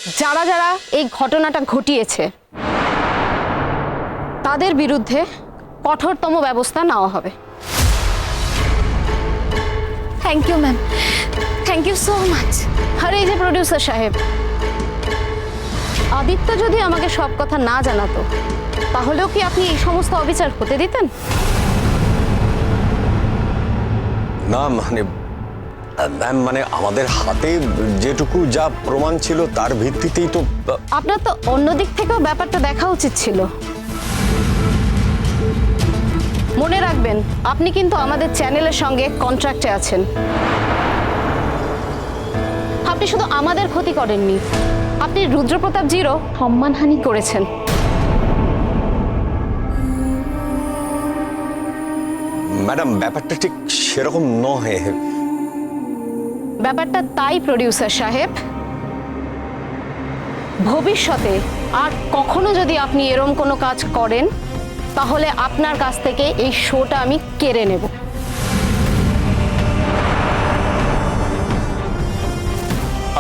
যারা যারা এই ঘটনাটা ঘটিয়েছে তাদের বিরুদ্ধে কঠোরতম ব্যবস্থা নেওয়া হবে। Thank you ma'am, thank you so much. আর এই যে প্রডিউসার সাহেব, আদিত্য যদি আমাকে সব কথা না জানাতো তাহলেও কি আপনি এই সমস্ত অবিচার হতে দিতেন? না মানে আমাদের হাতে যেটুকু যা প্রমাণ ছিল তার ভিত্তিতেই তো। আপনার তো অন্য দিক থেকেও ব্যাপারটা দেখা উচিত ছিল। মনে রাখবেন, আপনি কিন্তু আমাদের চ্যানেলের সঙ্গে কন্ট্রাক্টে আছেন। আপনি শুধু আমাদের ক্ষতি করেননি, আপনি রুদ্রপ্রতাপ জিরও সম্মানহানি করেছেন। ম্যাডাম, ব্যাপারটা ঠিক সেরকম নয়। ব্যাপারটা তাই প্রডিউসার সাহেব, ভবিষ্যতে আর কখনো যদি আপনি এরকম কোনো কাজ করেন তাহলে আপনার কাছ থেকে এই শোটা আমি কেড়ে নেব।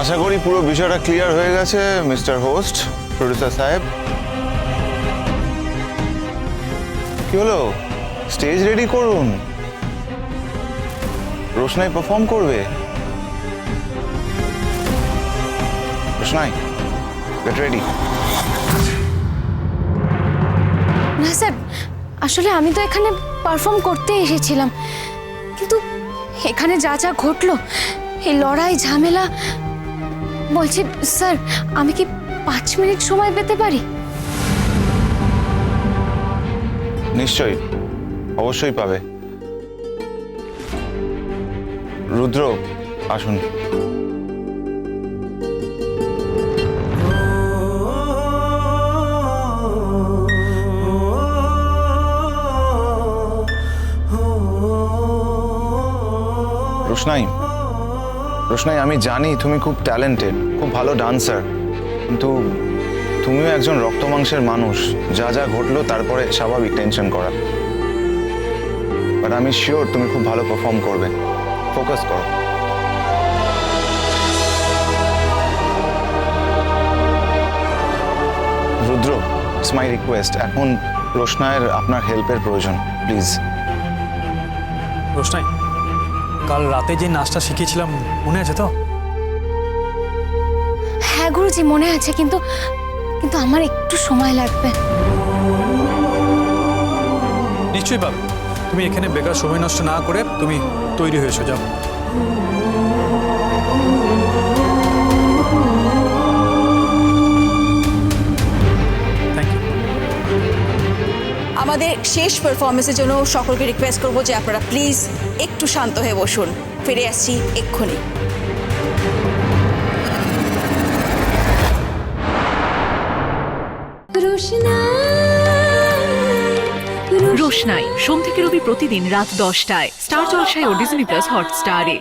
আশা করি পুরো বিষয়টা ক্লিয়ার হয়ে গেছে মিস্টার হোস্ট, প্রডিউসার সাহেব। কি হলো, স্টেজ রেডি করুন, রোশনাই পারফর্ম করবে। রোশনাই, গেট রেডি। না স্যার, আসলে আমি তো এখানে পারফর্ম করতে এসেছিলাম, কিন্তু এখানে যা যা ঘটলো, এই লড়াই ঝামেলা, বলছি স্যার আমি কি 5 মিনিট সময় পেতে পারি? নিশ্চয়ই, অবশ্যই পাবে। রুদ্র, আসুন। রোশনাই, রোশনাই, আমি জানি তুমি খুব ট্যালেন্টেড, খুব ভালো ডান্সার, কিন্তু তুমিও একজন রক্ত মাংসের মানুষ। যা যা ঘটলো তারপরে স্বাভাবিক টেনশন করা, বাট আমি শিওর তুমি খুব ভালো পারফর্ম করবে। ফোকাস করো। রুদ্র, ইটস মাই রিকোয়েস্ট, এখন রোশনাইয়ের আপনার হেল্পের প্রয়োজন, প্লিজ। রোশনাই, কাল রাতে যে নাচটা শিখিয়েছিলাম মনে আছে তো? হ্যাঁ গুরুজি, মনে আছে, কিন্তু কিন্তু আমার একটু সময় লাগবে। নিশ্চয়ই পাবে। তুমি এখানে বেকার সময় নষ্ট না করে তুমি তৈরি হয়েছো, যাও। Thank you. আমাদের শেষ পারফরমেন্সের জন্য সকলকে রিকোয়েস্ট করবো যে আপনারা প্লিজ একটু শান্ত হয়ে বসুন। ফিরে আসছি এক্ষুনি। রোশনাই সোম থেকে রবি প্রতিদিন রাত 10টায় স্টার জলসায় ও ডিজনি প্লাস হটস্টারে।